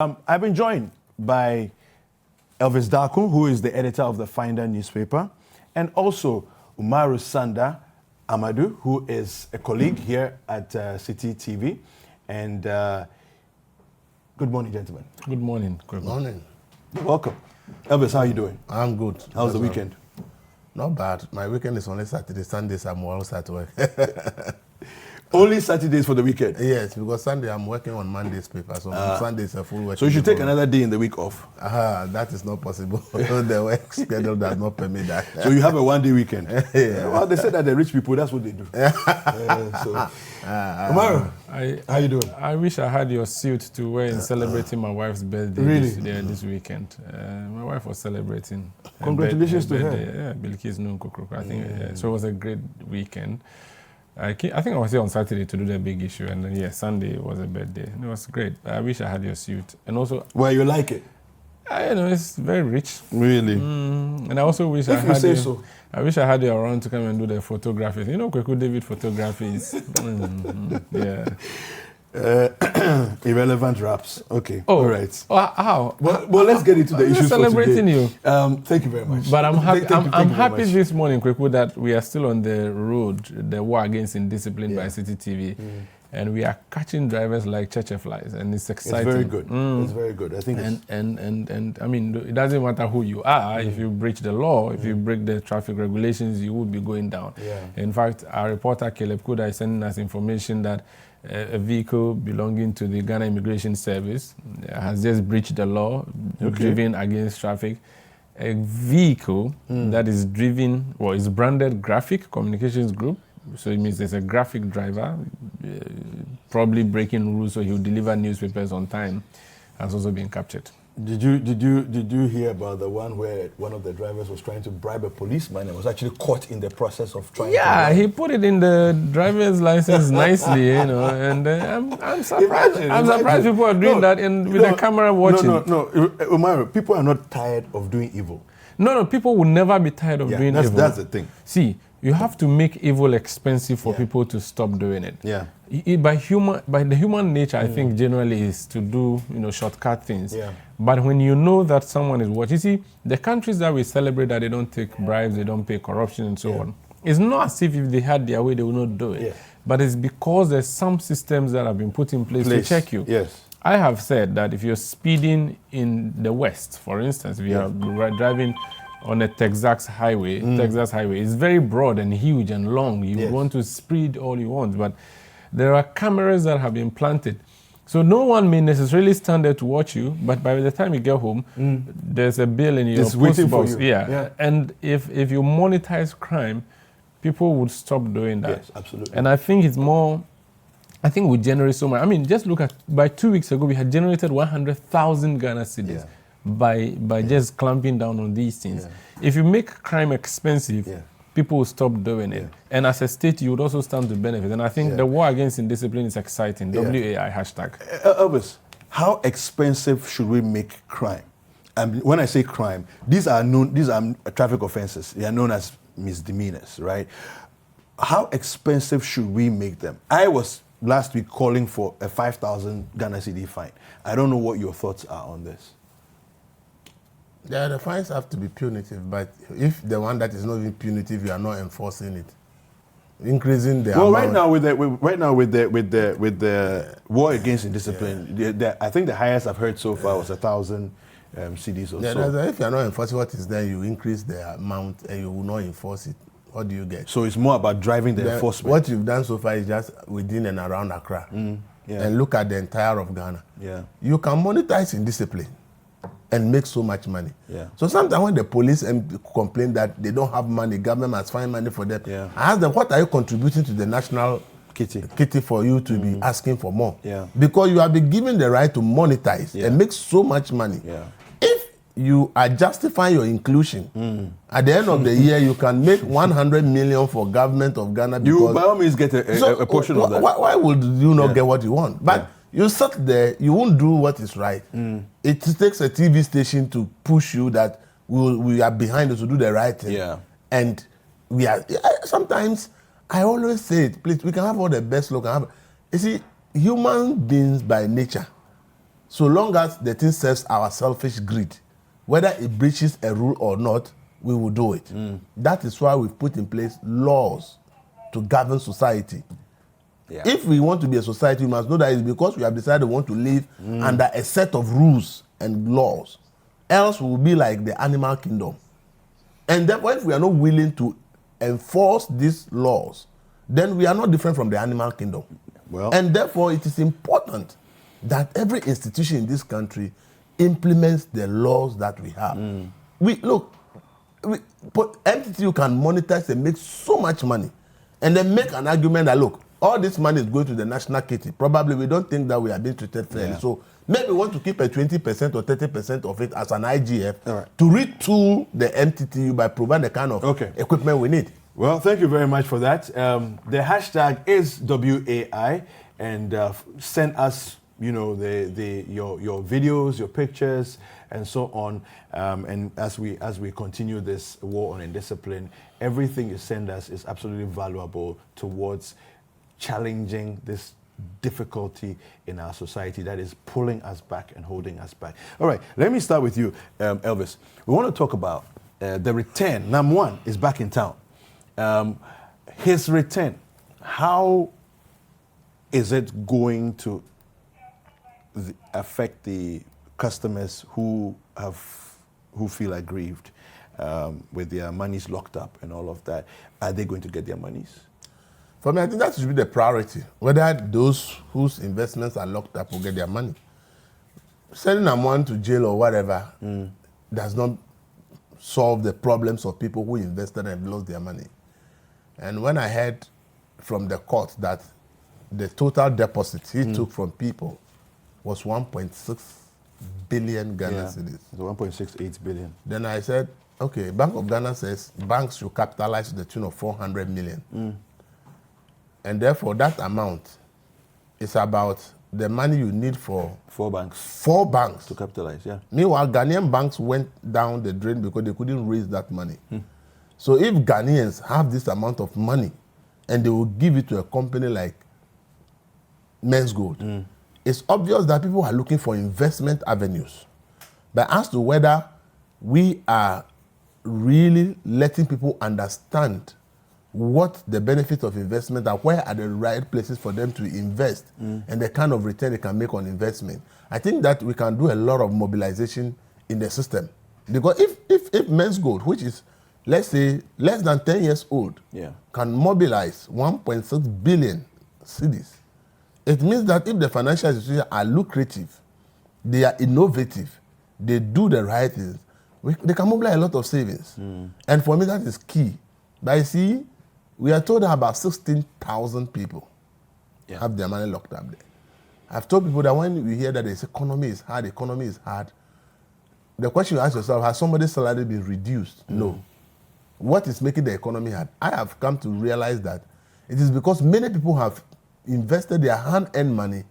I've been joined by Elvis Darko, who is the editor of the Finder newspaper, and also Umaru Sanda Amadu, who is a colleague here at Citi TV. And good morning, gentlemen. Good morning. Good morning. Welcome. Elvis, how are you doing? I'm good. How's the weekend? Not bad. My weekend is only Saturday. Sundays I'm always at work. Only Saturdays for the weekend? Yes, because Sunday I'm working on Monday's paper, so Sunday is a full work. So you should take another day in the week off? That is not possible. The work schedule does not permit that. So you have a one-day weekend? Yeah. Well, they say that the rich people, that's what they do. Umaru, how you doing? I wish I had your suit to wear in celebrating my wife's birthday this weekend. My wife was celebrating. Congratulations to her. Yeah, Bilkis Nunkokoko. I think so. It was a great weekend. I think I was here on Saturday to do the big issue, and then Sunday was a birthday. It was great. I wish I had your suit, and also. Well, you like it? It's very rich. Really? And I also wish I had you around to come and do the photography. You know, Kwaku David photographies. Yeah. Irrelevant raps. Okay. Oh, all right. How? Well, let's get into the issues celebrating for today. You. Thank you very much. But I'm happy. I'm happy much. this morning, Kwaku, that we are still on the road, the war against indiscipline by Citi TV, and we are catching drivers like cheche flies, and it's exciting. It's very good. It's very good. I think. And I mean, it doesn't matter who you are. If you breach the law, if you break the traffic regulations, you would be going down. Yeah. In fact, our reporter Caleb Kuda is sending us information that a vehicle belonging to the Ghana Immigration Service has just breached the law, driven against traffic. A vehicle that is driven, is branded Graphic Communications Group, so it means there's a graphic driver, probably breaking rules, so he'll deliver newspapers on time, has also been captured. Did you hear about the one where one of the drivers was trying to bribe a policeman and was actually caught in the process of trying to bribe? He put it in the driver's license nicely, and I'm surprised. I'm surprised people are doing that with the camera watching. No, Umaru, people are not tired of doing evil. No, people will never be tired of doing evil. That's the thing. See, you have to make evil expensive for people to stop doing it. Yeah. By the human nature, I think generally is to do shortcut things. Yeah. But when you know that someone is watching, you see, the countries that we celebrate that they don't take bribes, they don't pay corruption and so on, it's not as if they had their way, they will not do it. Yeah. But it's because there's some systems that have been put in place to check you. Yes. I have said that if you're speeding in the West, for instance, if you are driving on a Texas highway, it's very broad and huge and long. You want to speed all you want, but there are cameras that have been planted. So no one may necessarily stand there to watch you, but by the time you get home, there's a bill in your post box. Yeah. And if you monetize crime, people would stop doing that. Yes, absolutely. And I think we generate so much. I mean, just look at, by 2 weeks ago, we had generated 100,000 Ghana cedis by just clamping down on these things. Yeah. If you make crime expensive, people will stop doing it. And as a state, you would also stand to benefit. And I think the war against indiscipline is exciting. WAI hashtag. Elvis, how expensive should we make crime? And when I say crime, these are traffic offenses. They are known as misdemeanors, right? How expensive should we make them? I was last week calling for a 5,000 Ghana cedi fine. I don't know what your thoughts are on this. Yeah, the fines have to be punitive, but if the one that is not even punitive, you are not enforcing it, increasing the amount. Right now with the war against indiscipline, I think the highest I've heard so far was 1,000 cedis or so. If you are not enforcing what is there, you increase the amount and you will not enforce it. What do you get? So it's more about driving the enforcement. What you've done so far is just within and around Accra, and look at the entire of Ghana. Yeah, you can monetize indiscipline and make so much money. Yeah. So sometimes when the police complain that they don't have money, government must find money for them. Yeah. I ask them, what are you contributing to the national kitty for you to be asking for more? Yeah. Because you have been given the right to monetize and make so much money. Yeah. If you are justifying your inclusion, at the end of the year, you can make 100 million for government of Ghana. You by all means get a portion of that. Why would you not get what you want? But you sat there, you won't do what is right. It takes a TV station to push you that we are behind us to do the right thing. Yeah. And we are, sometimes, I always say it, please, we can have all the best look. You see, human beings by nature, So long as the thing serves our selfish greed, whether it breaches a rule or not, we will do it. That is why we've put in place laws to govern society. Yeah. If we want to be a society, we must know that it's because we have decided we want to live under a set of rules and laws. Else we will be like the animal kingdom. And therefore, if we are not willing to enforce these laws, then we are not different from the animal kingdom. Well, and therefore, it is important that every institution in this country implements the laws that we have. MTTU can monetize and make so much money, and then make an argument that, look, all this money is going to the national kitty. Probably we don't think that we are being treated fairly. Yeah. So maybe we want to keep a 20% or 30% of it as an IGF to retool the MTTU by providing the kind of equipment we need. Well, thank you very much for that. The hashtag is WAI, and send us, your videos, your pictures, and so on. And as we continue this war on indiscipline, everything you send us is absolutely valuable towards challenging this difficulty in our society that is pulling us back and holding us back. All right, let me start with you, Elvis. We want to talk about the return. Nam1 is back in town. His return, how is it going to affect the customers who feel aggrieved with their monies locked up and all of that? Are they going to get their monies? For me, I think that should be the priority. Whether those whose investments are locked up will get their money. Sending someone to jail or whatever does not solve the problems of people who invested and lost their money. And when I heard from the court that the total deposit he took from people was 1.6 billion Ghana cedis. 1.68 billion. Then I said, okay, Bank of Ghana says banks should capitalize to the tune of 400 million. And therefore, that amount is about the money you need for 4 banks. 4 banks to capitalize, yeah. Meanwhile, Ghanaian banks went down the drain because they couldn't raise that money. So if Ghanaians have this amount of money and they will give it to a company like MenzGold, it's obvious that people are looking for investment avenues. But as to whether we are really letting people understand what the benefits of investment are, where are the right places for them to invest, and the kind of return they can make on investment, I think that we can do a lot of mobilization in the system. Because if MenzGold, which is, let's say, less than 10 years old, can mobilize 1.6 billion cedis, it means that if the financial institutions are lucrative, they are innovative, they do the right things, they can mobilize a lot of savings. And for me, that is key. But you see, we are told that about 16,000 people have their money locked up there. I've told people that when we hear that this economy is hard, the question you ask yourself, has somebody's salary been reduced? No. What is making the economy hard? I have come to realize that it is because many people have invested their hand-earned money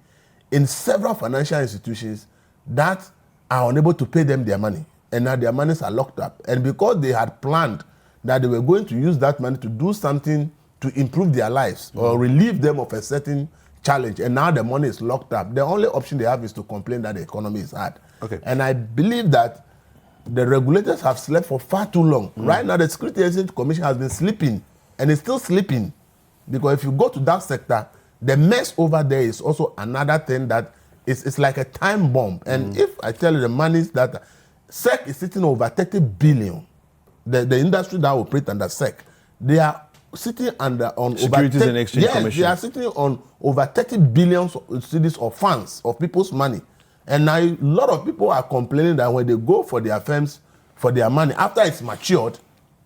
in several financial institutions that are unable to pay them their money. And now their monies are locked up. And because they had planned that they were going to use that money to do something to improve their lives or relieve them of a certain challenge, and now the money is locked up, the only option they have is to complain that the economy is hard. And I believe that the regulators have slept for far too long. Right now, the Security Exchange Commission has been sleeping, and it's still sleeping. Because if you go to that sector, the mess over there is also another thing that it's like a time bomb. And if I tell you the monies that SEC is sitting over 30 billion, the industry that operates under SEC, they are sitting on Securities and Exchange Commission. They are sitting on over 30 billion cedis of funds of people's money. And now a lot of people are complaining that when they go for their firms for their money, after it's matured,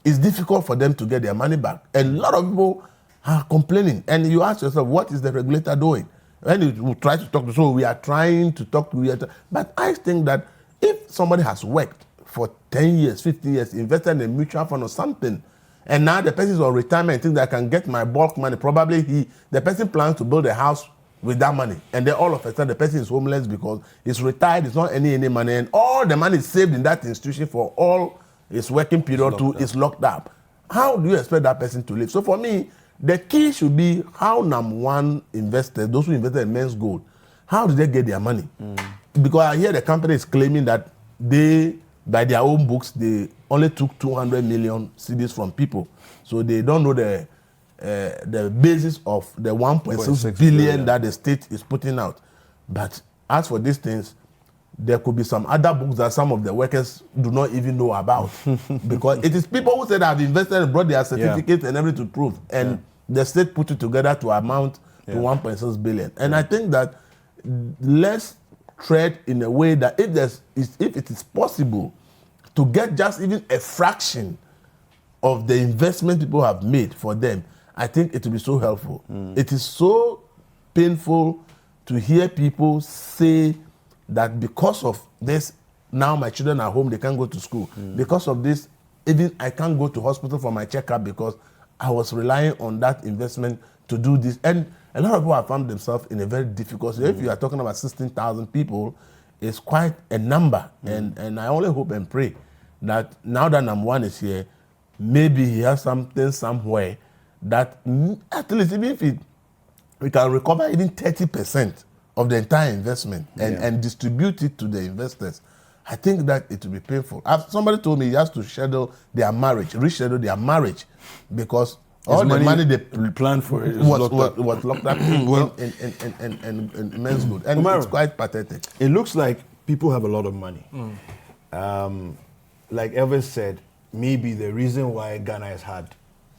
it's difficult for them to get their money back. And a lot of people are complaining. And you ask yourself, what is the regulator doing? And you try to talk to, so we are trying to talk to, but I think that if somebody has worked for 10 years, 15 years, invested in a mutual fund or something, and now the person is on retirement, thinks that I can get my bulk money, probably the person plans to build a house with that money. And then all of a sudden the person is homeless because he's retired, it's not any money, and all the money is saved in that institution for all his working period is locked up. How do you expect that person to live? So for me, the key should be how Nam1 investors, those who invested in MenzGold, how did they get their money? because I hear the company is claiming that they, by their own books, they only took 200 million cedis from people. So they don't know the basis of the 1.6 billion that the state is putting out. But as for these things, there could be some other books that some of the workers do not even know about. Because it is people who said have invested and brought their certificates and everything to prove. And the state put it together to amount to 1.6 billion. And I think that let's tread in a way that if it is possible to get just even a fraction of the investment people have made for them, I think it will be so helpful. It is so painful to hear people say that because of this, now my children are home, they can't go to school. Because of this, even I can't go to hospital for my checkup because I was relying on that investment to do this. And a lot of people have found themselves in a very difficult situation. If you are talking about 16,000 people, it's quite a number. And I only hope and pray that now that #1 is here, maybe he has something somewhere that at least even if we can recover even 30% of the entire investment and distribute it to the investors, I think that it will be painful. Somebody told me he has to reschedule their marriage because all the money they planned for it was locked up in MenzGold. And Umaru, it's quite pathetic. It looks like people have a lot of money. Like Elvis said, maybe the reason why Ghana is hard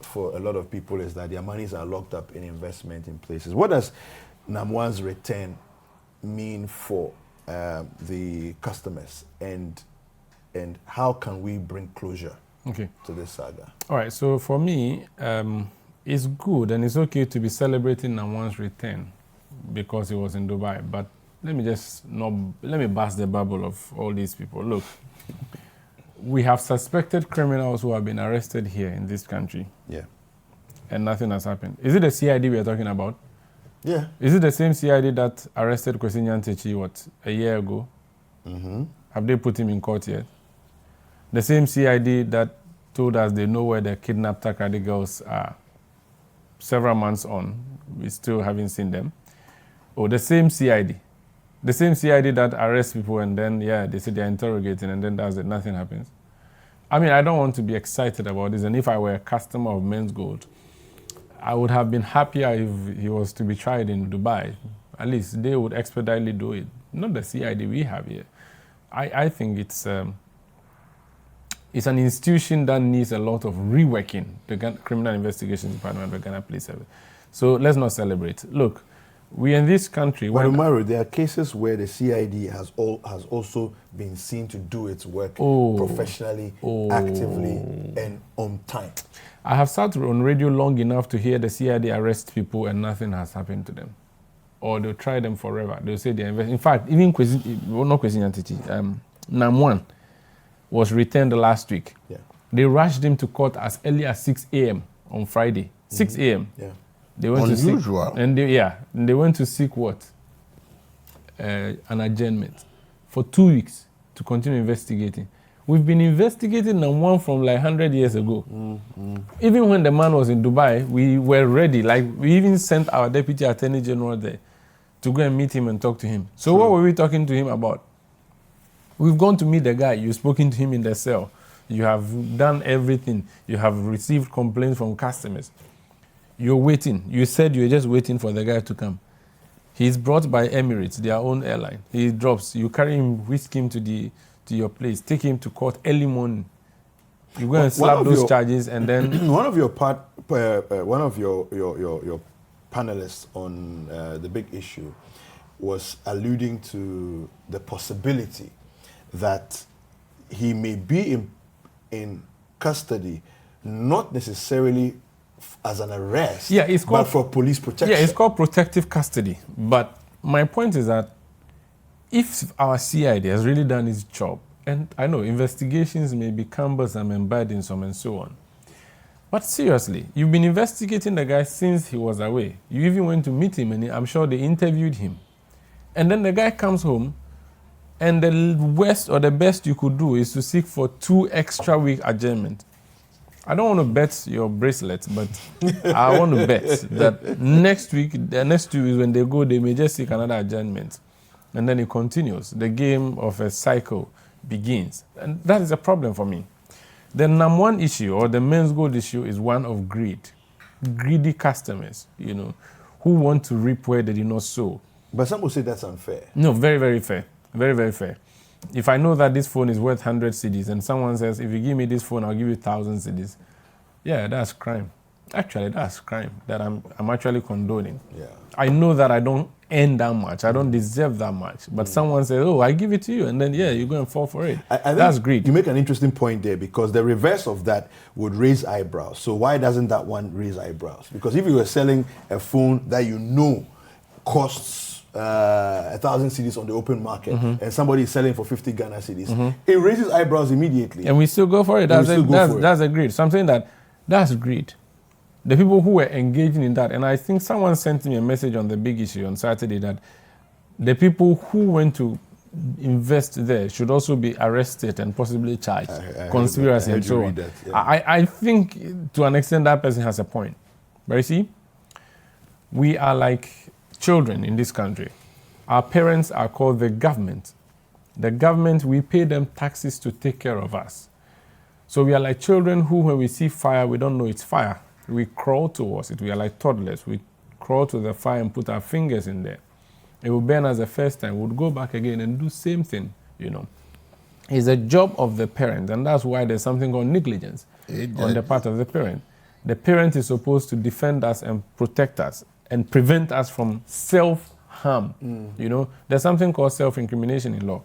for a lot of people is that their monies are locked up in investment in places. What does #1's return mean for the customers, and how can we bring closure to this saga? All right, so for me, it's good and it's okay to be celebrating #1's return because he was in Dubai, but let me burst the bubble of all these people. Look, we have suspected criminals who have been arrested here in this country. Yeah. And nothing has happened. Is it the CID we are talking about? Yeah. Is it the same CID that arrested Kwaku Sakyi, a year ago? Have they put him in court yet? The same CID that told us they know where the kidnapped Takrady girls are several months on. We still haven't seen them. Or the same CID. The same CID that arrests people and then, they say they're interrogating and then that's it, nothing happens. I mean, I don't want to be excited about this. And if I were a customer of MenzGold, I would have been happier if he was to be tried in Dubai. At least they would expeditiously do it. Not the CID we have here. I think it's an institution that needs a lot of reworking, the Criminal Investigations Department of the Ghana Police Service. So let's not celebrate. Look, we in this country... But Umaru, there are cases where the CID has also been seen to do its work professionally, actively, and on time. I have sat on radio long enough to hear the CID arrest people and nothing has happened to them. Or they'll try them forever. They'll say they invest. In fact, even #1 was returned last week. Yeah. They rushed him to court as early as 6 a.m. on Friday. 6 a.m. Yeah. They went unusual. To seek, and they went to seek what? An adjournment for 2 weeks to continue investigating. We've been investigating #1 from like 100 years ago. Even when the man was in Dubai, we were ready. Like, we even sent our Deputy Attorney General there to go and meet him and talk to him. So what were we talking to him about? We've gone to meet the guy. You've spoken to him in the cell. You have done everything. You have received complaints from customers. You're waiting. You said you're just waiting for the guy to come. He's brought by Emirates, their own airline. He drops. You carry him, whisk him to your place, take him to court early morning. You go and slap those charges, and then one of your panelists on the big issue was alluding to the possibility that he may be in custody, not necessarily as an arrest, but for police protection. Yeah, it's called protective custody. But my point is that if our CID has really done its job, and I know investigations may be cumbersome and burdensome and so on, but seriously, you've been investigating the guy since he was away. You even went to meet him, and I'm sure they interviewed him. And then the guy comes home, and the worst or the best you could do is to seek for 2 extra week adjournment. I don't want to bet your bracelet, but I want to bet that next week, the next 2 weeks when they go, they may just seek another adjournment. and then it continues. The game of a cycle begins. And that is a problem for me. The number one issue, or the MenzGold issue, is one of greed. Greedy customers, who want to reap where they did not sow. But some will say that's unfair. No, very, very fair. Very, very fair. If I know that this phone is worth 100 cedis and someone says, if you give me this phone, I'll give you 1,000 cedis. Yeah, that's crime. Actually, that's crime that I'm actually condoning. Yeah. I know that I don't earn that much. I don't deserve that much. But someone says, oh, I give it to you. And then, you go and fall for it. That's greed. You make an interesting point there, because the reverse of that would raise eyebrows. So why doesn't that one raise eyebrows? Because if you were selling a phone that costs 1,000 cedis on the open market, and somebody is selling for 50 Ghana cedis, it raises eyebrows immediately. And we still go for it. That's a greed. Something that's greed. The people who were engaging in that, and I think someone sent me a message on the big issue on Saturday that the people who went to invest there should also be arrested and possibly charged. Conspiracy and so on. I think to an extent that person has a point. But you see, we are like children in this country. Our parents are called the government. The government, we pay them taxes to take care of us. So we are like children who, when we see fire, we don't know it's fire. We crawl towards it. We are like toddlers. We crawl to the fire and put our fingers in there. It will burn us the first time. We'll go back again and do the same thing, It's a job of the parent, and that's why there's something called negligence on the part of the parent. The parent is supposed to defend us and protect us and prevent us from self-harm. There's something called self-incrimination in law.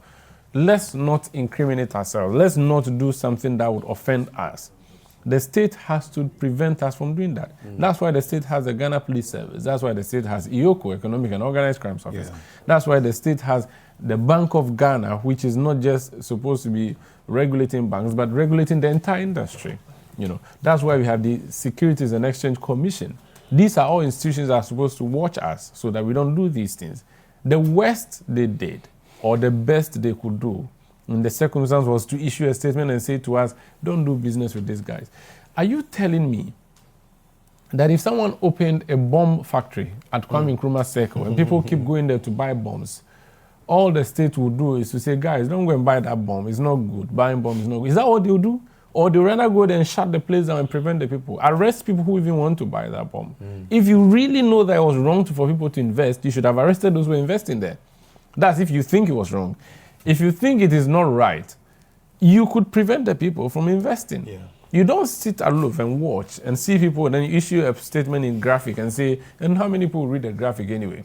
Let's not incriminate ourselves. Let's not do something that would offend us. The state has to prevent us from doing that. That's why the state has the Ghana Police Service. That's why the state has EOCO, Economic and Organized Crimes Office. Yeah. That's why the state has the Bank of Ghana, which is not just supposed to be regulating banks, but regulating the entire industry. That's why we have the Securities and Exchange Commission. These are all institutions that are supposed to watch us so that we don't do these things. The worst they did, or the best they could do, in the circumstance, was to issue a statement and say to us, don't do business with these guys. Are you telling me that if someone opened a bomb factory at Kwame Nkrumah's Circle and people keep going there to buy bombs, all the state will do is to say, guys, don't go and buy that bomb. It's not good. Buying bombs is not good. Is that what they'll do? Or they'll rather go there and shut the place down and prevent the people? Arrest people who even want to buy that bomb. If you really know that it was wrong for people to invest, you should have arrested those who were investing there. That's if you think it was wrong. If you think it is not right, you could prevent the people from investing. Yeah. You don't sit aloof and watch and see people, and then you issue a statement in graphic and say, and how many people read the graphic anyway?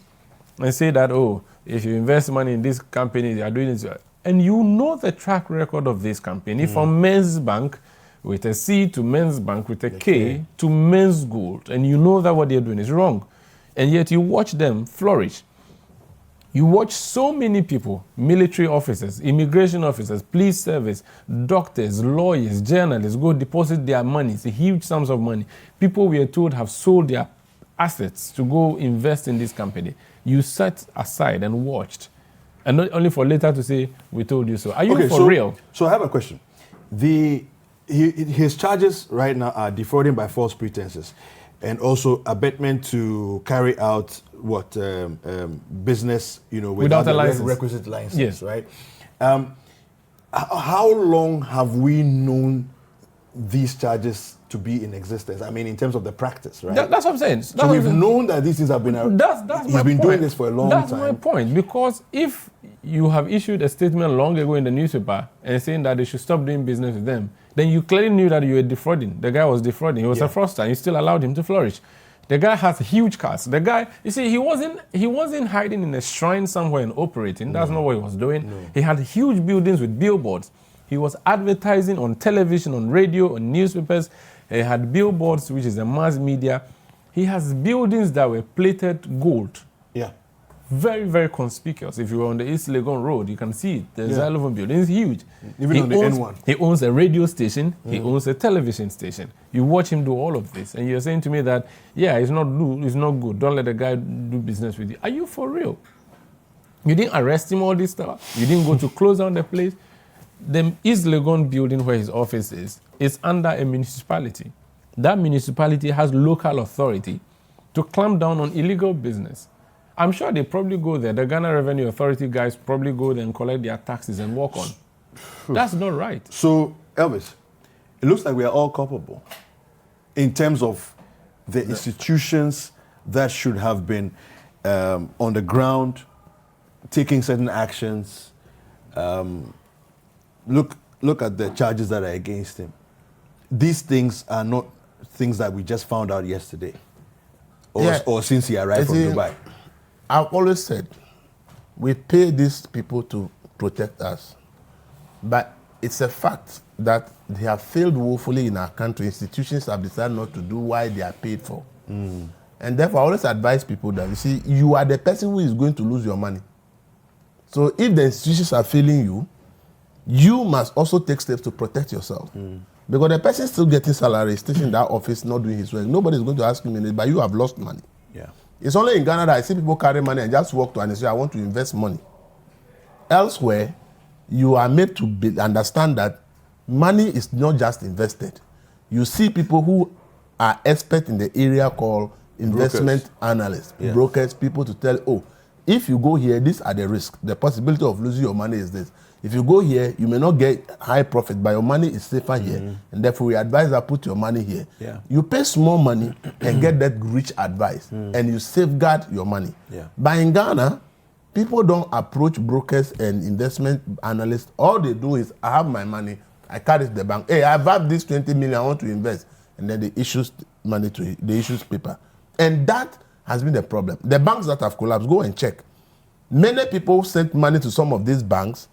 And say that, oh, if you invest money in this company, they are doing this. And you know the track record of this company from Menz Bank with a C to Menz Bank with a K to MenzGold. And you know that what they're doing is wrong. And yet you watch them flourish. You watch so many people, military officers, immigration officers, police service, doctors, lawyers, journalists, go deposit their money, it's a huge sums of money. People we are told have sold their assets to go invest in this company. You sat aside and watched, and not only for later to say, we told you so. Are you for real? So I have a question. His charges right now are defrauding by false pretenses, and also abetment to carry out business, without a license. Requisite license, yes. Right? How long have we known these charges to be in existence? I mean, in terms of the practice, right? That's what I'm saying. So we've known that these things have been. He's been doing this for a long time. That's my point. Because if you have issued a statement long ago in the newspaper and saying that they should stop doing business with them, then you clearly knew that you were defrauding. The guy was defrauding. He was a fraudster. And you still allowed him to flourish. The guy has huge cars. The guy, you see, he wasn't hiding in a shrine somewhere and operating. That's not what he was doing. No. He had huge buildings with billboards. He was advertising on television, on radio, on newspapers. He had billboards, which is a mass media. He has buildings that were plated gold. Yeah. Very, very conspicuous. If you're on the East Legon Road, you can see it. The xylophone building is huge. Even on the N1. He owns a radio station. He owns a television station. You watch him do all of this, and you're saying to me that, it's not good. Don't let the guy do business with you. Are you for real? You didn't arrest him all this stuff. You didn't go to close down the place. The East Legon building where his office is under a municipality. That municipality has local authority to clamp down on illegal business. I'm sure they probably go there. The Ghana Revenue Authority guys probably go there and collect their taxes and walk on. That's not right. So, Elvis, it looks like we are all culpable in terms of the institutions that should have been on the ground, taking certain actions. Look at the charges that are against him. These things are not things that we just found out yesterday or since he arrived from Dubai. I've always said, we pay these people to protect us. But it's a fact that they have failed woefully in our country. Institutions have decided not to do what they are paid for. And therefore, I always advise people that, you see, you are the person who is going to lose your money. So if the institutions are failing you, you must also take steps to protect yourself. Because the person is still getting salary, stationed in that office, not doing his work. Nobody is going to ask him anything, but you have lost money. Yeah. It's only in Ghana that I see people carry money and just walk to and say, I want to invest money. Elsewhere, you are made to understand that money is not just invested. You see people who are experts in the area called investment analysts, brokers, people to tell, oh, if you go here, these are the risks. The possibility of losing your money is this. If you go here, you may not get high profit, but your money is safer here. And therefore, we advise that put your money here. Yeah. You pay small money and get that rich advice, and you safeguard your money. Yeah. But in Ghana, people don't approach brokers and investment analysts. All they do is, I have my money, I carry it to the bank. Hey, I have this 20 million, I want to invest. And then they issue money to it, they issue paper. And that has been the problem. The banks that have collapsed, go and check. Many people sent money to some of these banks,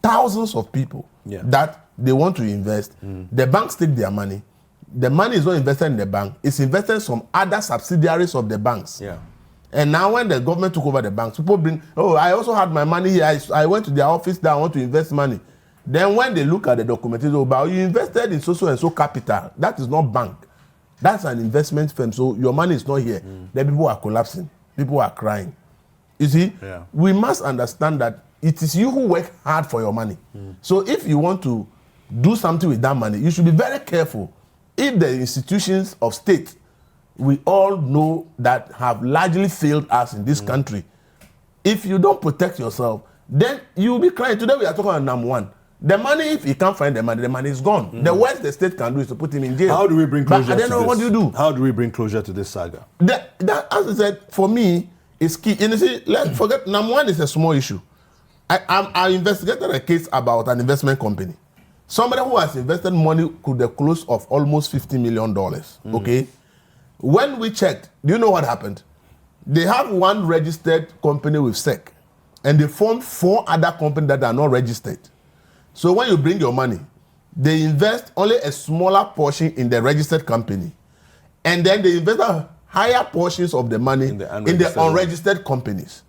thousands of people that they want to invest. The banks take their money. The money is not invested in the bank. It's invested in some other subsidiaries of the banks. Yeah. And now when the government took over the banks, people bring, oh, I also had my money here. I went to their office there, I want to invest money. Then when they look at the documentation, oh, but you invested in so and so capital. That is not bank. That's an investment firm. So your money is not here. Then people are collapsing. People are crying. You see, we must understand that it is you who work hard for your money. So if you want to do something with that money, you should be very careful. If the institutions of state, we all know that have largely failed us in this country, if you don't protect yourself, then you will be crying. Today we are talking about number one. The money, if you can't find the money is gone. The worst the state can do is to put him in jail. How do we bring closure to this? I don't know what do you do. How do we bring closure to this saga? That, as I said, for me, is key. And you see, let's forget, number one is a small issue. I investigated a case about an investment company. Somebody who has invested money to the close of almost $50 million, okay? When we checked, do you know what happened? They have one registered company with SEC, and they formed 4 other companies that are not registered. So when you bring your money, they invest only a smaller portion in the registered company, and then they invest higher portions of the money in the unregistered companies.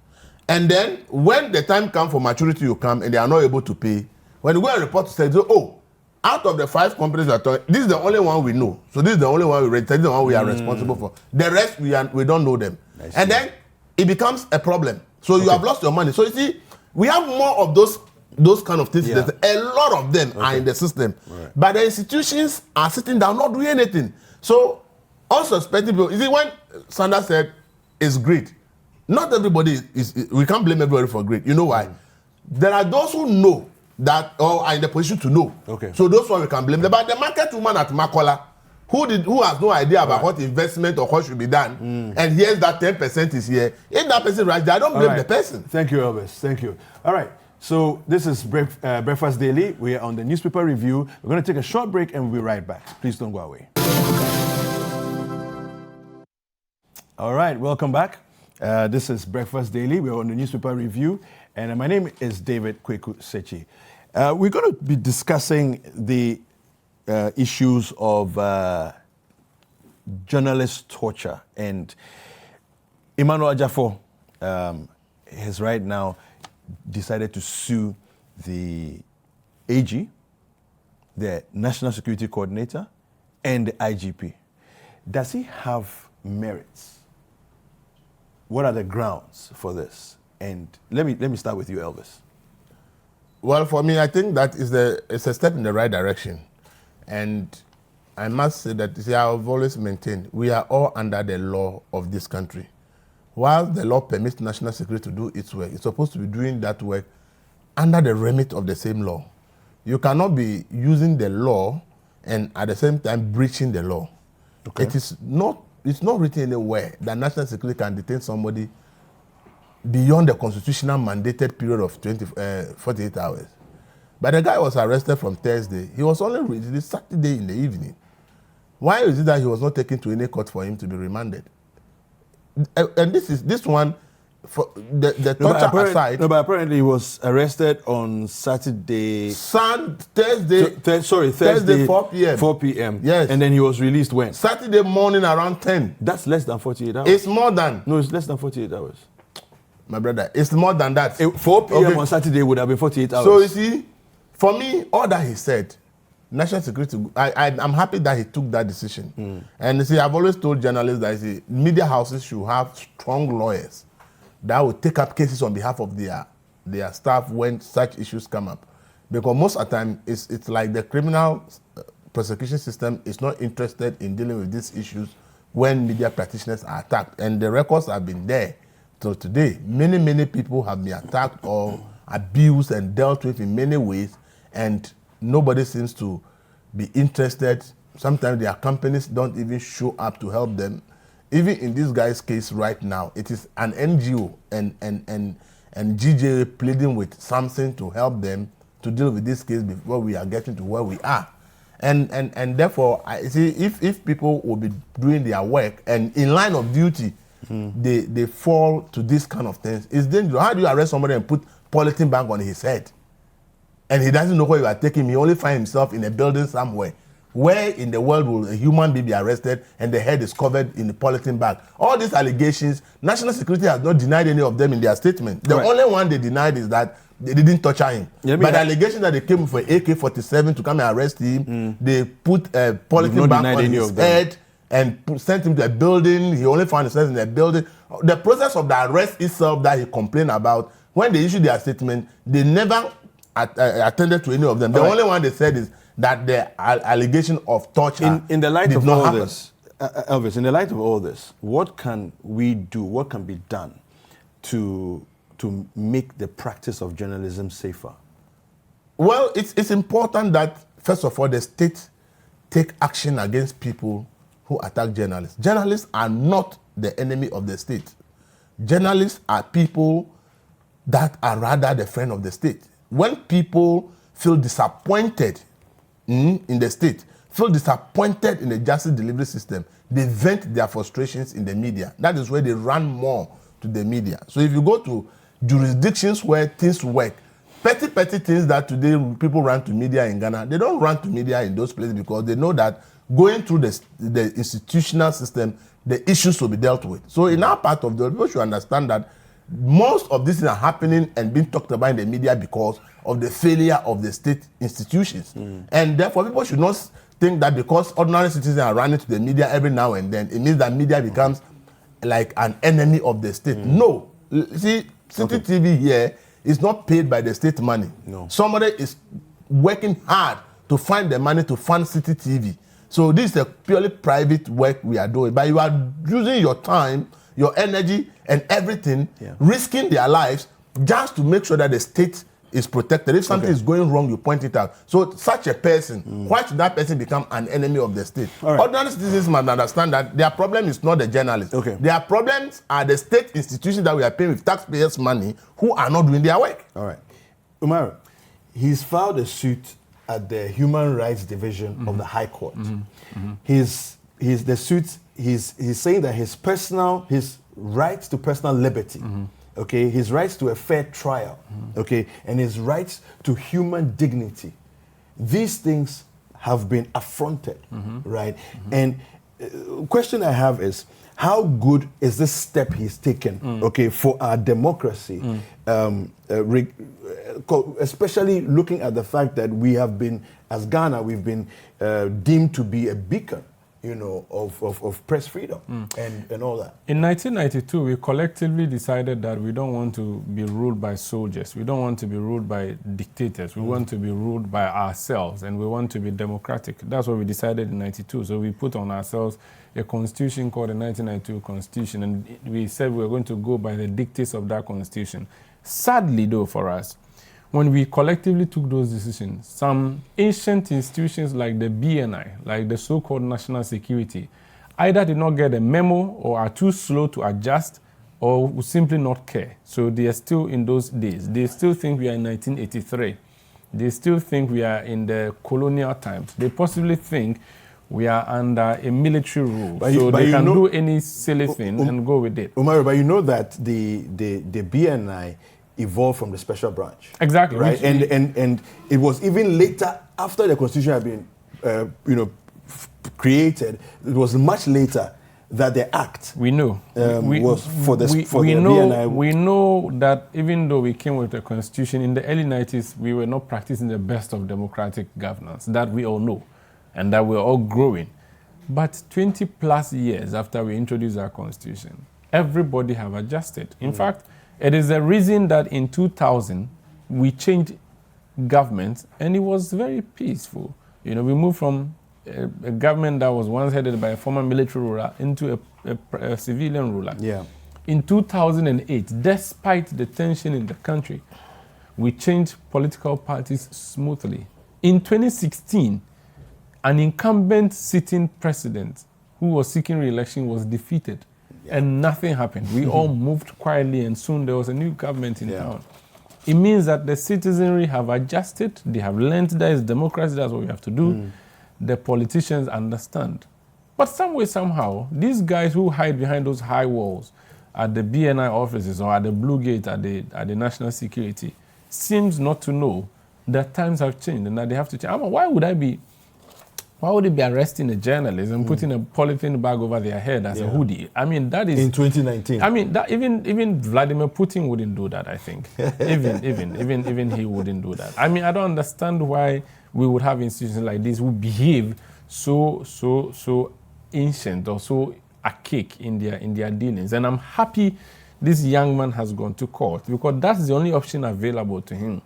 And then when the time comes for maturity, you come and they are not able to pay. When you go and report to say, oh, out of the 5 companies that are, this is the only one we know. So this is the only one we register. This is the one we are responsible for. The rest we don't know them. And then it becomes a problem. So you have lost your money. So you see, we have more of those kind of things. A lot of them are in the system. But the institutions are sitting down not doing anything. So unsuspecting people, you see, when Sanda said it's greed, not everybody we can't blame everybody for greed. You know why? There are those who know that or are in the position to know. So those one we can blame them. But the market woman at Makola, who has no idea about what investment or what should be done, and hears that 10% is here. If that person right there, I don't blame the person. Thank you, Elvis. Thank you. All right. So this is Breakfast Daily. We are on the newspaper review. We're going to take a short break and we'll be right back. Please don't go away. All right, welcome back. This is Breakfast Daily. We're on the newspaper review, and my name is David Kwaku Sakyi. We're going to be discussing the issues of journalist torture, and Emmanuel Ajafo has right now decided to sue the AG, the National Security Coordinator, and the IGP. Does he have merits? What are the grounds for this? And let me start with you, Elvis. Well, for me, I think that it's a step in the right direction. And I must say that, I've always maintained we are all under the law of this country. while the law permits national security to do its work, it's supposed to be doing that work under the remit of the same law. You cannot be using the law and at the same time breaching the law. Okay. It's not written anywhere that national security can detain somebody beyond the constitutional mandated period of 48 hours. But the guy was arrested from Thursday. He was only released Saturday in the evening. Why is it that he was not taken to any court for him to be remanded? And this one, for the torture aside. No, but apparently he was arrested on Saturday. Thursday, 4 p.m. 4 p.m. Yes. And then he was released when? Saturday morning around 10. That's less than 48 hours. It's more than. No, it's less than 48 hours. My brother, it's more than that. 4 p.m. on Saturday would have been 48 hours. So you see, for me, all that he said, national security, I'm happy that he took that decision. And you see, I've always told journalists that media houses should have strong lawyers that will take up cases on behalf of their staff when such issues come up. Because most of the time, it's like the criminal prosecution system is not interested in dealing with these issues when media practitioners are attacked. And the records have been there till today. Many people have been attacked or abused and dealt with in many ways, and nobody seems to be interested. Sometimes their companies don't even show up to help them. Even in this guy's case right now, it is an NGO and GJA pleading with something to help them to deal with this case before we are getting to where we are. And therefore, I see if people will be doing their work and in line of duty, they fall to this kind of things, it's dangerous. How do you arrest somebody and put polythene bag on his head? And he doesn't know where you are taking him. He only finds himself in a building somewhere. Where in the world will a human being be arrested and the head is covered in the polythene bag? All these allegations, national security has not denied any of them in their statement. The only one they denied is that they didn't torture him. Yeah, but the allegation that they came for AK-47 to come and arrest him, they put a polythene bag on his head and sent him to a building. He only found himself in a building. The process of the arrest itself that he complained about, when they issued their statement, they never attended to any of them. The only one they said is that the allegation of torture in the light did of not all happen. this, Elvis, in the light of all this, what can we do? What can be done to make the practice of journalism safer? Well, it's important that first of all the state take action against people who attack journalists. Journalists are not the enemy of the state. Journalists are people that are rather the friend of the state. When people feel disappointed in the state, feel disappointed in the justice delivery system, they vent their frustrations in the media. That is where they run more to the media. So if you go to jurisdictions where things work, petty things that today people run to media in Ghana, they don't run to media in those places because they know that going through the institutional system, the issues will be dealt with. So in our part of the world, people should understand that most of these things are happening and being talked about in the media because of the failure of the state institutions. And therefore, people should not think that because ordinary citizens are running to the media every now and then, it means that media becomes like an enemy of the state. No. See, Citi TV here is not paid by the state money. No. Somebody is working hard to find the money to fund Citi TV. So this is a purely private work we are doing. But you are using your time, your energy, and everything, risking their lives just to make sure that the state is protected. If something is going wrong, you point it out. So such a person, why should that person become an enemy of the state? Right. Ordinary citizens must understand that their problem is not the journalists. Their problems are the state institutions that we are paying with taxpayers' money who are not doing their work. All right. Umaru, he's filed a suit at the Human Rights Division of the High Court. He's saying that his rights to personal liberty, his rights to a fair trial, and his rights to human dignity, these things have been affronted, right? And question I have is, how good is this step he's taken, for our democracy, especially looking at the fact that we have been, as Ghana, we've been deemed to be a beacon of press freedom and all that. In 1992, we collectively decided that we don't want to be ruled by soldiers. We don't want to be ruled by dictators. We want to be ruled by ourselves, and we want to be democratic. That's what we decided in 92. So we put on ourselves a constitution called the 1992 Constitution, and we said we were going to go by the dictates of that constitution. Sadly, though, for us, when we collectively took those decisions, some ancient institutions like the BNI, like the so-called national security, either did not get a memo or are too slow to adjust or will simply not care. So they are still in those days. They still think we are in 1983. They still think we are in the colonial times. They possibly think we are under a military rule. So they can do any silly thing and go with it. Umaru, but you know that the BNI evolved from the special branch. Exactly. Right? And it was even later, after the constitution had been created, it was much later that the act was for the BNI. We know that even though we came with the constitution, in the early 90s, we were not practicing the best of democratic governance. That we all know, and that we're all growing. But 20 plus years after we introduced our constitution, everybody have adjusted. In fact, it is the reason that in 2000, we changed government, and it was very peaceful. We moved from a government that was once headed by a former military ruler into a civilian ruler. Yeah. In 2008, despite the tension in the country, we changed political parties smoothly. In 2016, an incumbent sitting president who was seeking re-election was defeated. And nothing happened. We all moved quietly, and soon there was a new government in town. It means that the citizenry have adjusted. They have learned that it's democracy. That's what we have to do. The politicians understand. But some way, somehow, these guys who hide behind those high walls at the BNI offices or at the Blue Gate at the National Security seems not to know that times have changed and that they have to change. Why would they be arresting a journalist and putting a polythene bag over their head as a hoodie? That is... In 2019. That even Vladimir Putin wouldn't do that, I think. even he wouldn't do that. I don't understand why we would have institutions like this who behave so ancient or so archaic in their dealings. And I'm happy this young man has gone to court, because that's the only option available to him.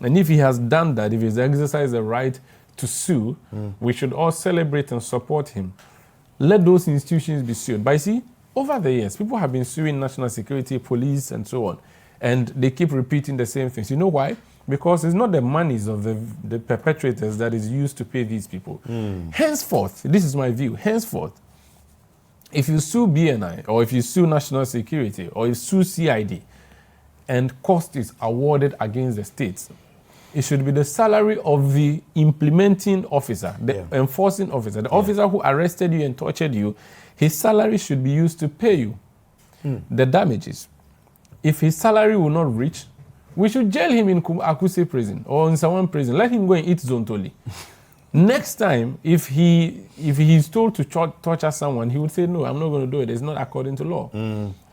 And if he has done that, if he's exercised the right to sue, we should all celebrate and support him. Let those institutions be sued. But you see, over the years, people have been suing national security, police, and so on. And they keep repeating the same things. You know why? Because it's not the monies of the perpetrators that is used to pay these people. Henceforth, this is my view, henceforth, if you sue BNI, or if you sue national security, or you sue CID, and cost is awarded against the states, it should be the salary of the implementing officer, the enforcing officer, the officer who arrested you and tortured you. His salary should be used to pay you the damages. If his salary will not reach, we should jail him in Akuse prison or in Sawan prison. Let him go and eat zontoli. Next time, if he's told to torture someone, he would say, no, I'm not going to do it. It's not according to law.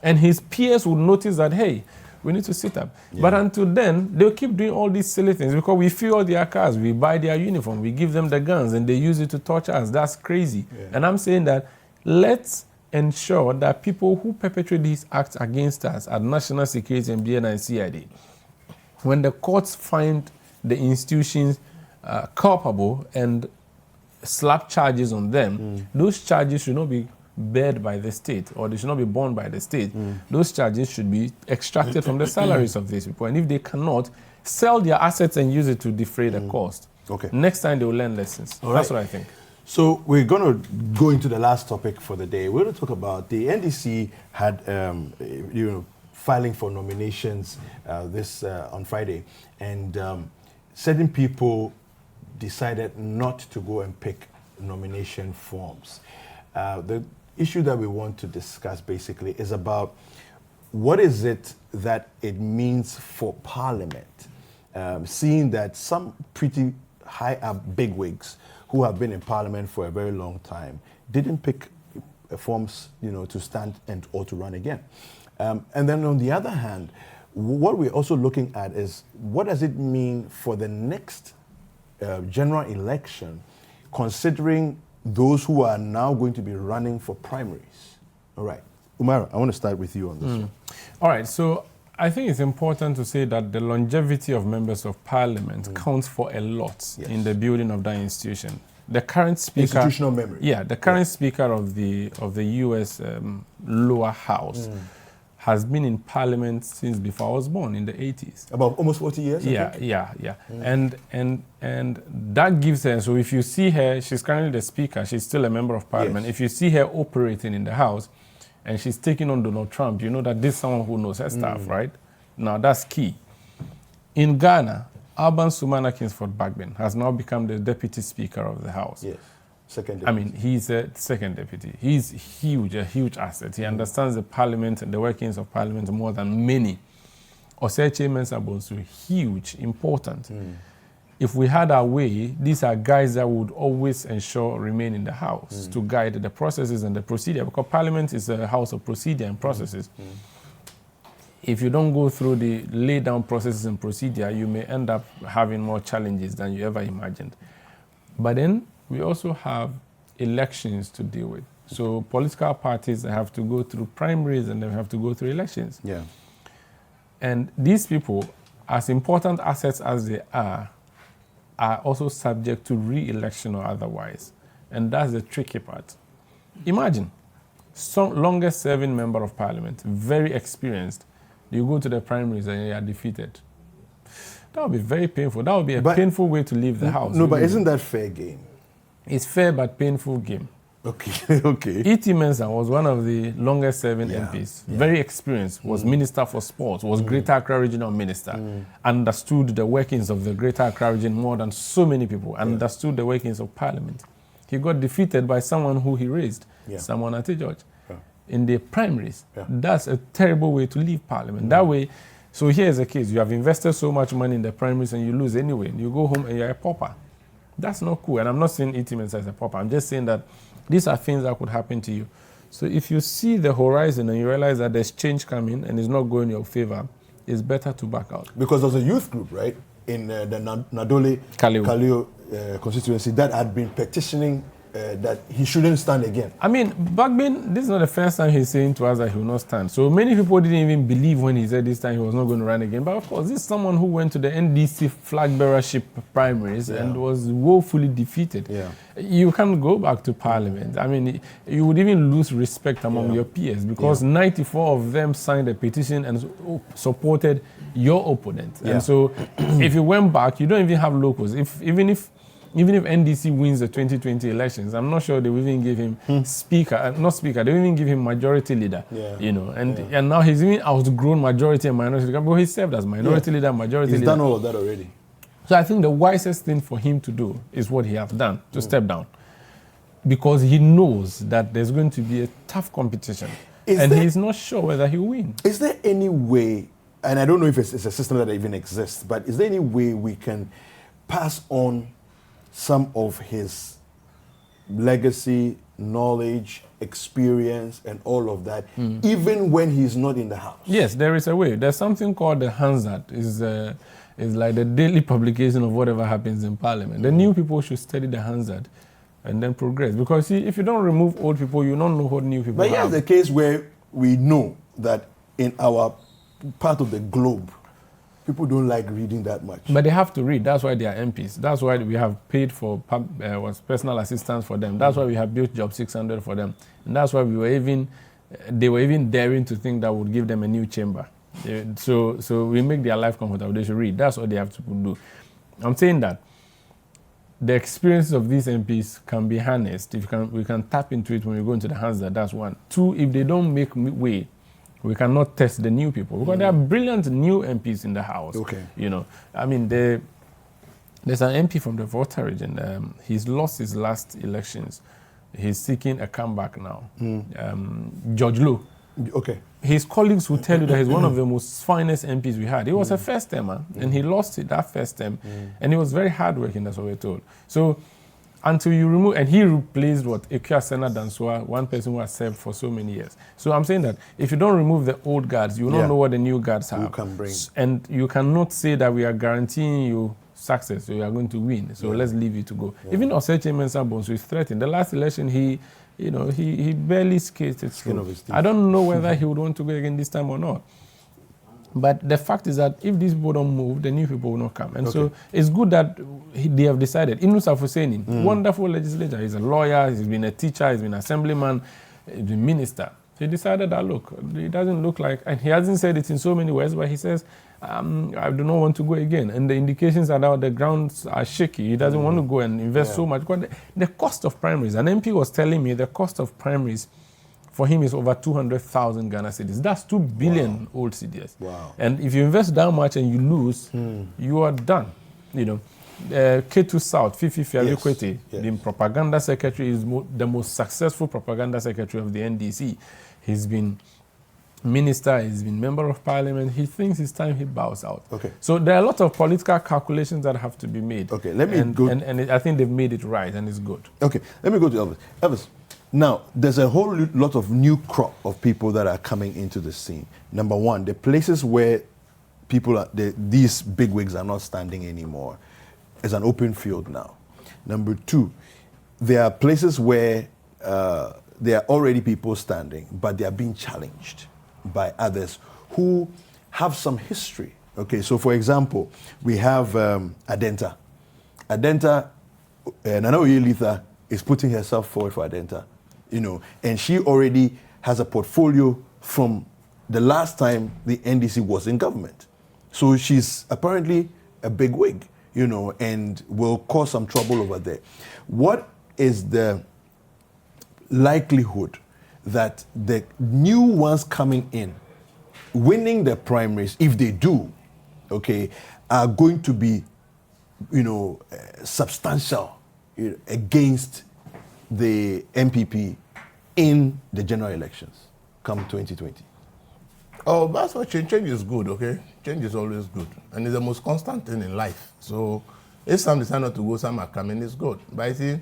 And his peers would notice that, hey, we need to sit up. But until then, they'll keep doing all these silly things because we fuel their cars, we buy their uniform, we give them the guns, and they use it to torture us. That's crazy. And I'm saying that let's ensure that people who perpetrate these acts against us at national security and BNI and CID, when the courts find the institutions culpable and slap charges on them, those charges should not be bared by the state, or they should not be borne by the state. Those charges should be extracted from the salaries of these people. And if they cannot, sell their assets and use it to defray the cost. Okay. Next time they will learn lessons. That's what I think. So we're going to go into the last topic for the day. We're going to talk about the NDC had, filing for nominations on Friday, and certain people decided not to go and pick nomination forms. The issue that we want to discuss basically is about what is it that it means for Parliament, seeing that some pretty high up bigwigs who have been in Parliament for a very long time didn't pick forms, to stand or to run again. And then on the other hand, what we're also looking at is what does it mean for the next general election, considering those who are now going to be running for primaries. All right. Umaru, I want to start with you on this one. All right. So I think it's important to say that the longevity of members of parliament counts for a lot in the building of that institution. The current speaker, institutional memory. Yeah, the current speaker of the U.S. Lower House has been in parliament since before I was born in the 80s. About almost 40 years. Yeah. And that gives her. So if you see her, she's currently the speaker. She's still a member of parliament. If you see her operating in the House, and she's taking on Donald Trump, you know that this is someone who knows her stuff, right? Now that's key. In Ghana, Alban Sumana Kingsford Bagbin has now become the deputy speaker of the House. Yes, second deputy. I mean, he's a second deputy. He's huge, a huge asset. He understands the parliament and the workings of parliament more than many. Oseche Mensah-Bonsu, huge, important. If we had our way, these are guys that would always ensure remain in the House to guide the processes and the procedure, because Parliament is a house of procedure and processes. If you don't go through the lay down processes and procedure, you may end up having more challenges than you ever imagined. But then we also have elections to deal with. So political parties have to go through primaries and they have to go through elections. Yeah. And these people, as important assets as they are also subject to re-election or otherwise. And that's the tricky part. Imagine, some longest serving member of parliament, very experienced, you go to the primaries and you are defeated. That would be very painful. That would be a painful way to leave the House. No, but isn't that fair game? It's fair but painful game. Okay, okay. E.T. Mensah was one of the longest serving MPs, very experienced, was Minister for Sports, was Greater Accra Regional Minister, understood the workings of the Greater Accra region more than so many people, understood the workings of Parliament. He got defeated by someone who he raised, someone at George, in the primaries. That's a terrible way to leave Parliament. That way, so here's the case, you have invested so much money in the primaries and you lose anyway, and you go home and you're a pauper. That's not cool, and I'm not saying E.T. Mensah is a pauper, I'm just saying that these are things that could happen to you. So if you see the horizon and you realize that there's change coming and it's not going in your favor, it's better to back out. Because there's a youth group, right, in the Nadole Kaleo constituency that had been petitioning that he shouldn't stand again. I mean, Bagbin, this is not the first time he's saying to us that he will not stand. So many people didn't even believe when he said this time he was not going to run again. But of course, this is someone who went to the NDC flag bearership primaries and was woefully defeated. You can't go back to Parliament. I mean, you would even lose respect among your peers because 94 of them signed a petition and supported your opponent. And so if you went back, you don't even have locals. Even if NDC wins the 2020 elections, I'm not sure they will even give him speaker, not speaker, they will even give him majority leader, you know. And now he's even outgrown majority and minority leader, but he served as minority leader, majority leader. He's done all of that already. So I think the wisest thing for him to do is what he has done, to step down. Because he knows that there's going to be a tough competition. And he's not sure whether he'll win. Is there any way, and I don't know if it's a system that even exists, but is there any way we can pass on some of his legacy, knowledge, experience, and all of that, even when he's not in the House? Yes, there is a way. There's something called the Hansard. It's like the daily publication of whatever happens in Parliament. The new people should study the Hansard and then progress. Because see, if you don't remove old people, you don't know what new people have. But here's the case where we know that in our part of the globe, people don't like reading that much. But they have to read. That's why they are MPs. That's why we have paid for personal assistance for them. That's why we have built Job 600 for them. And that's why they were even daring to think that would give them a new chamber. So we make their life comfortable. They should read. That's what they have to do. I'm saying that the experiences of these MPs can be harnessed. We can tap into it when we go into the hands. That's one. Two, if they don't make way, we cannot test the new people because there are brilliant new MPs in the House. You know, I mean, there's an MP from the Volta region. He's lost his last elections. He's seeking a comeback now. George Lowe. His colleagues will tell you that he's one of the most finest MPs we had. He was a first termer, and he lost it that first term, and he was very hardworking. That's what we're told. So until you remove, and he replaced Ekia Sena Dansua, one person who has served for so many years. So I'm saying that if you don't remove the old guards, you don't know what the new guards have. You can bring. And you cannot say that we are guaranteeing you success, so you are going to win. So let's leave you to go. Even Oseche Mensah Bonsu is threatened. The last election, he barely skated through. I don't know whether he would want to go again this time or not. But the fact is that if these people don't move, the new people will not come. And so it's good that they have decided. Inus Afuseni, wonderful legislator. He's a lawyer, he's been a teacher, he's been an assemblyman, he's been minister. So he decided that, look, it doesn't look like, and he hasn't said it in so many words, but he says, I do not want to go again. And the indications are that the grounds are shaky. He doesn't want to go and invest so much. The cost of primaries, an MP was telling me the cost of primaries for him is over 200,000 Ghana cedis. That's 2 billion old cedis. Wow. And if you invest that much and you lose, you are done. K2 South, Fifi Fialukwete, the propaganda secretary, is the most successful propaganda secretary of the NDC. He's been minister, he's been member of parliament. He thinks it's time he bows out. Okay. So there are a lot of political calculations that have to be made. Okay, let me go. And I think they've made it right, and it's good. Okay, let me go to Elvis. Elvis, now, there's a whole lot of new crop of people that are coming into the scene. Number one, the places where people are, these bigwigs are not standing anymore, is an open field now. Number two, there are places where there are already people standing, but they are being challenged by others who have some history. Okay, so for example, we have Adenta. Adenta, Nana Oyelitha is putting herself forward for Adenta, and she already has a portfolio from the last time the NDC was in government. So she's apparently a big wig, and will cause some trouble over there. What is the likelihood that the new ones coming in, winning the primaries, if they do, are going to be, substantial against the MPP in the general elections come 2020? Oh, that's why change is good, okay? Change is always good. And it's the most constant thing in life. So if some decide not to go, some are coming, it's good. But I see,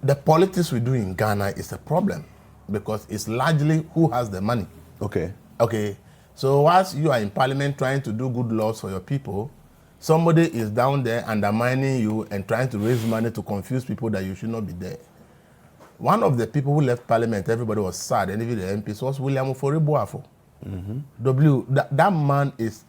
the politics we do in Ghana is a problem because it's largely who has the money. Okay. Okay. So whilst you are in parliament trying to do good laws for your people, somebody is down there undermining you and trying to raise money to confuse people that you should not be there. One of the people who left parliament, everybody was sad, and even the MPs, was William Ofori-Boafo. That man is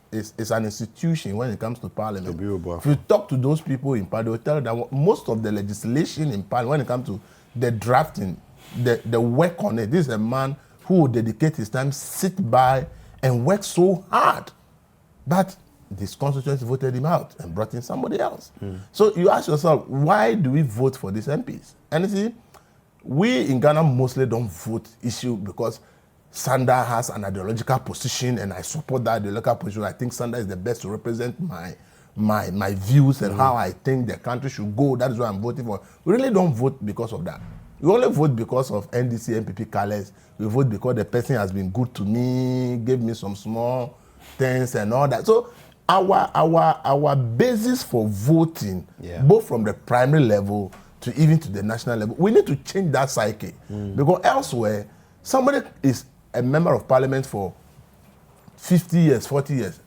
an institution when it comes to parliament. If you talk to those people in parliament, they will tell you that most of the legislation in parliament, when it comes to the drafting, the work on it, this is a man who will dedicate his time, sit by, and work so hard. But this constituency voted him out and brought in somebody else. So you ask yourself, why do we vote for these MPs? And you see, we in Ghana mostly don't vote issue because Sanda has an ideological position and I support that ideological position. I think Sanda is the best to represent my views and how I think the country should go. That is why I'm voting for. We really don't vote because of that. We only vote because of NDC, MPP colors. We vote because the person has been good to me, gave me some small things and all that. So our basis for voting, both from the primary level to even to the national level, we need to change that psyche. Because elsewhere, somebody is a member of parliament for 50 years, 40 years.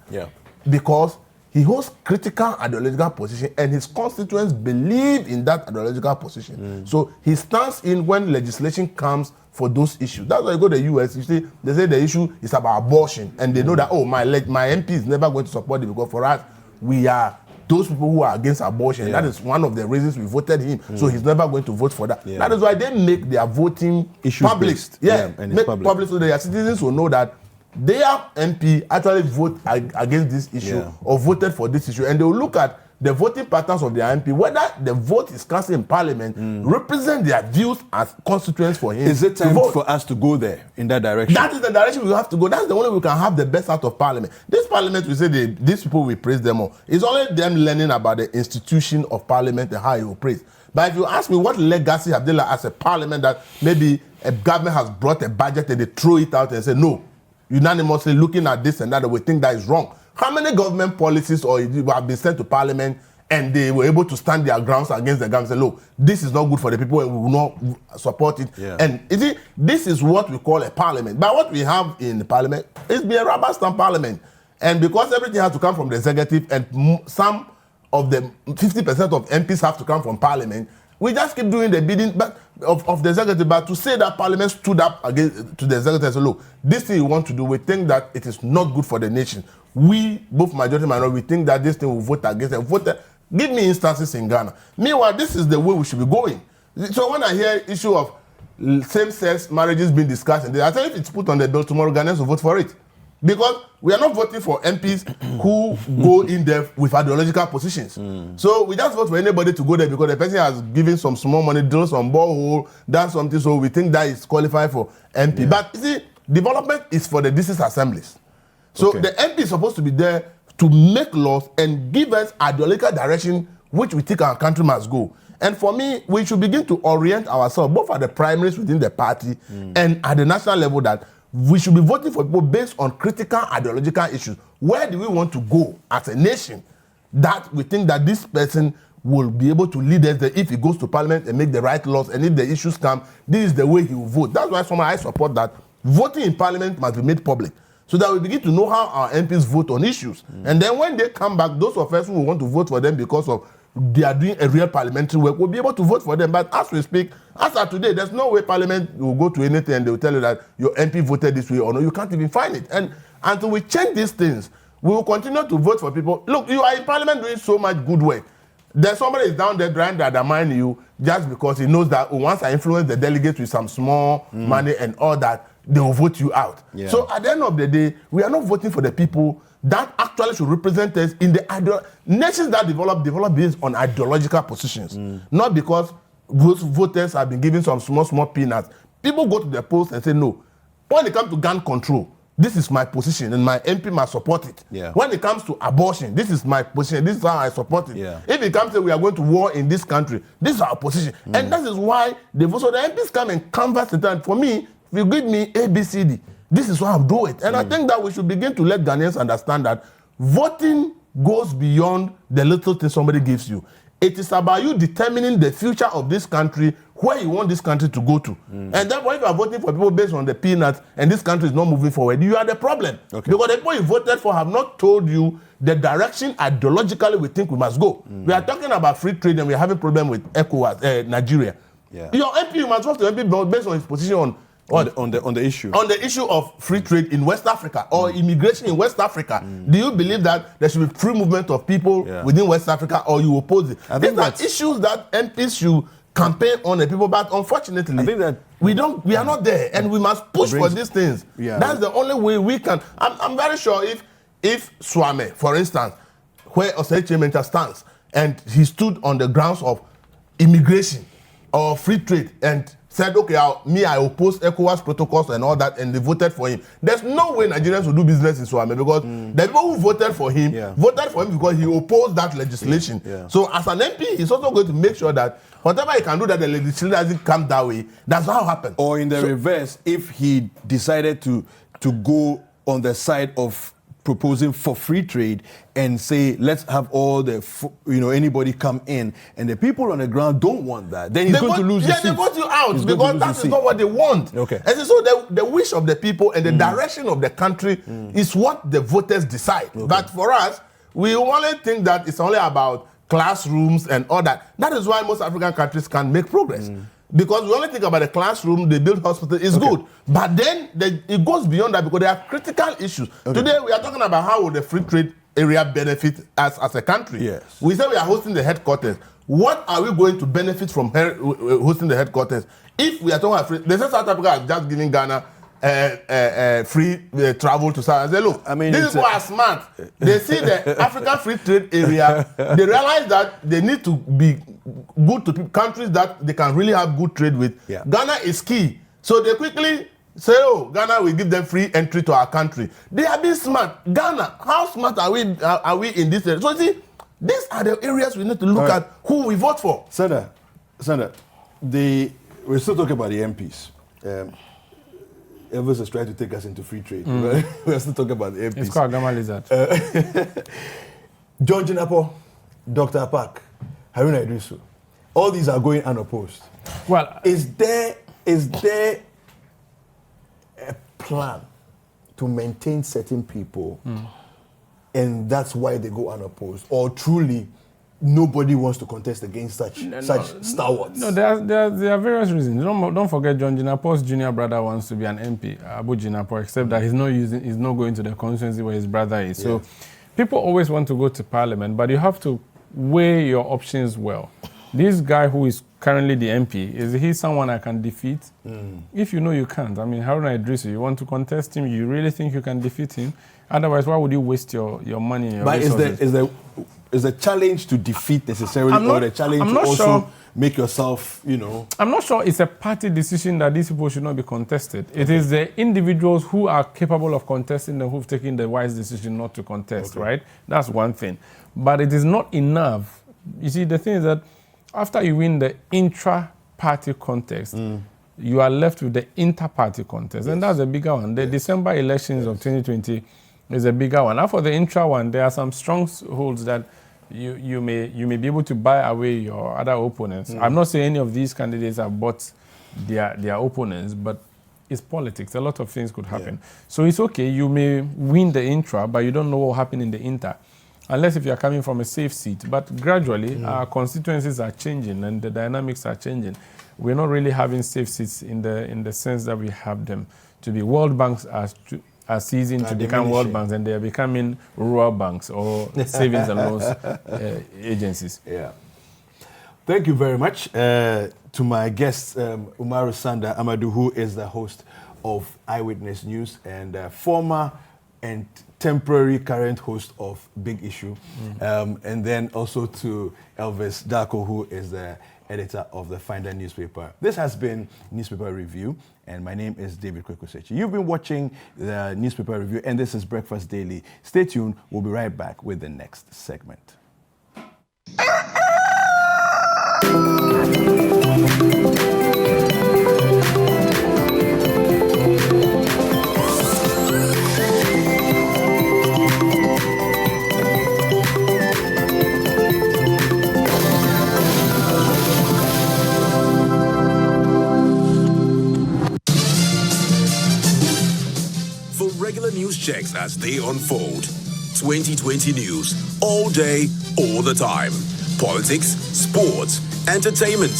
Because he holds critical ideological position and his constituents believe in that ideological position. So he stands in when legislation comes for those issues. That's why you go to the US, you see, they say the issue is about abortion. And they know that, my MP is never going to support it because for us, we are those people who are against abortion. That is one of the reasons we voted him. So he's never going to vote for that. That is why they make their voting issues public. And make public so their citizens will know that their MP actually vote against this issue or voted for this issue. And they will look at the voting patterns of their MP, whether the vote is cast in parliament, represent their views as constituents for him. Is it time for us to go there, in that direction? That is the direction we have to go. That's the only way we can have the best out of parliament. This parliament, we say these people, we praise them all. It's only them learning about the institution of parliament and how you will praise. But if you ask me what legacy have they left as a parliament that maybe a government has brought a budget and they throw it out and say, no, unanimously looking at this and that, we think that is wrong. How many government policies have been sent to parliament and they were able to stand their grounds against the government and say, look, this is not good for the people and we will not support it. And you see, this is what we call a parliament. But what we have in the parliament is be a rubber stamp parliament. And because everything has to come from the executive and some of the 50% of MPs have to come from Parliament, we just keep doing the bidding of the executive. But to say that Parliament stood up against to the executive and said, look, this thing you want to do, we think that it is not good for the nation. We, both majority and minority, we think that this thing will vote against it. Give me instances in Ghana. Meanwhile, this is the way we should be going. So when I hear issue of same-sex marriages being discussed, I tell you, if it's put on the bill tomorrow, Ghanaians will vote for it. Because we are not voting for MPs who go in there with ideological positions. So we just vote for anybody to go there because the person has given some small money, drill some borehole, done something, so we think that is qualified for MP. Yeah. But you see, development is for the district assemblies. So the MP is supposed to be there to make laws and give us ideological direction which we think our country must go. And for me, we should begin to orient ourselves, both at the primaries within the party and at the national level, that we should be voting for people based on critical ideological issues. Where do we want to go as a nation that we think that this person will be able to lead us there if he goes to Parliament and make the right laws, and if the issues come, this is the way he will vote. That's why I support that voting in Parliament must be made public, so that we begin to know how our MPs vote on issues. And then when they come back, those of us who want to vote for them because of they are doing a real parliamentary work, will be able to vote for them. But as we speak, as of today, there's no way Parliament will go to anything and they will tell you that your MP voted this way or no. You can't even find it. And until we change these things, we will continue to vote for people. Look, you are in Parliament doing so much good work. Then somebody is down there trying to undermine you just because he knows that once I influence the delegates with some small money and all that, they will vote you out. Yeah. So at the end of the day, we are not voting for the people that actually should represent us in the nations that develop based on ideological positions, not because voters have been given some small peanuts. People go to the polls and say, no, when it comes to gun control, this is my position and my MP must support it. Yeah. When it comes to abortion, this is my position, this is how I support it. Yeah. If it comes to we are going to war in this country, this is our position. And that is why the MPs come and canvass it. And for me, if you give me ABCD, this is why I'll do it. And I think that we should begin to let Ghanaians understand that voting goes beyond the little thing somebody gives you. It is about you determining the future of this country, where you want this country to go to. And therefore, if you are voting for people based on the peanuts and this country is not moving forward, you are the problem. Okay. Because the people you voted for have not told you the direction ideologically we think we must go. We are talking about free trade and we are having a problem with ECOWAS, Nigeria. Yeah. Your MP, you must vote to MP based on his position on the issue of free trade in West Africa or immigration in West Africa. Do you believe that there should be free movement of people within West Africa, or you oppose it? These are issues that MPs should campaign on the people, but unfortunately, I think that we are not there, and we must push for these things. Yeah. That's the only way we can. I'm very sure if Swame, for instance, where Osei Chementa stands, and he stood on the grounds of immigration or free trade and said, okay, I oppose ECOWAS protocols and all that, and they voted for him. There's no way Nigerians will do business in Swame, because the people who voted for him because he opposed that legislation. Yeah. So as an MP, he's also going to make sure that whatever he can do that the legislation doesn't come that way. That's how it happened. Or in the reverse, if he decided to go on the side of proposing for free trade and say, let's have all the, anybody come in, and the people on the ground don't want that, then he's going to lose his seat. Yeah, they vote you out because that is not what they want. Okay. And so the wish of the people and the direction of the country is what the voters decide. Okay. But for us, we only think that it's only about classrooms and all that. That is why most African countries can't make progress. Because we only think about the classroom, they build hospital, is good. But then it goes beyond that, because there are critical issues. Okay. Today, we are talking about how will the free trade area benefit us as a country. Yes. We say we are hosting the headquarters. What are we going to benefit from hosting the headquarters? If we are talking about free, they say South Africa has just given Ghana free travel to South. I say, look, these people are smart. They see the African free trade area. They realize that they need to be good to countries that they can really have good trade with. Yeah. Ghana is key. So they quickly say, oh, Ghana will give them free entry to our country. They are being smart. Ghana, how smart are we in this area? So see, these are the areas we need to look at who we vote for. Sanda, we're still talking about the MPs. Elvis is trying to take us into free trade. We're still talking about the MPs. It's called Gama Lizard. John Jinapo, Dr. Apak, Haruna Idrisu, all these are going unopposed. Well, is there a plan to maintain certain people, and that's why they go unopposed? Or truly, nobody wants to contest against such stalwarts? No, there are various reasons. Don't forget, John Jinnapor's junior brother wants to be an MP, Abu Jinnapor, except that he's not going to the constituency where his brother is. So people always want to go to Parliament, but you have to weigh your options well. This guy who is currently the MP, is he someone I can defeat? If you know you can't, I mean, Haruna Idrisu, you want to contest him, you really think you can defeat him? Otherwise, why would you waste your money and your resources? But is the challenge to defeat necessarily, or the challenge to also make yourself, I'm not sure it's a party decision that these people should not be contested. It is the individuals who are capable of contesting and who've taken the wise decision not to contest, right? That's one thing. But it is not enough. You see, the thing is that after you win the intra-party contest, you are left with the inter-party contest. And that's a bigger one. The December elections of 2020 is a bigger one. Now for the intra one, there are some strongholds that you may be able to buy away your other opponents. I'm not saying any of these candidates have bought their opponents, but it's politics. A lot of things could happen. So it's okay, you may win the intra, but you don't know what will happen in the inter. Unless if you're coming from a safe seat. But gradually, our constituencies are changing and the dynamics are changing. We're not really having safe seats in the sense that we have them to be. World banks are ceasing to become world banks, and they are becoming rural banks or savings and loans agencies. Yeah. Thank you very much to my guest, Umaru Sanda Amadu, who is the host of Eyewitness News and former and temporary current host of Big Issue. And then also to Elvis Darko, who is the editor of the Finder newspaper. This has been Newspaper Review, and my name is David Kwaku Sakyi. You've been watching the Newspaper Review, and this is Breakfast Daily. Stay tuned. We'll be right back with the next segment. News checks as they unfold. 2020 news all day, all the time. Politics, sports, entertainment,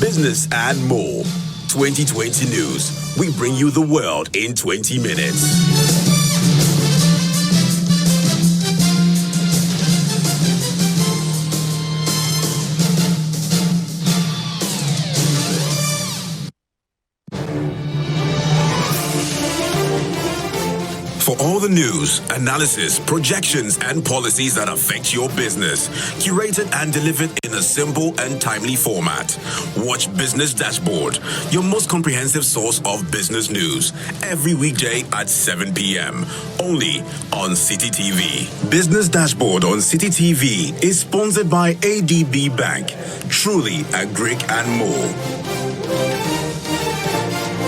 business, and more. 2020 news. We bring you the world in 20 minutes. For all the news, analysis, projections, and policies that affect your business, curated and delivered in a simple and timely format. Watch Business Dashboard, your most comprehensive source of business news, every weekday at 7 p.m. only on Citi TV. Business Dashboard on Citi TV is sponsored by ADB Bank, truly a Greek and more.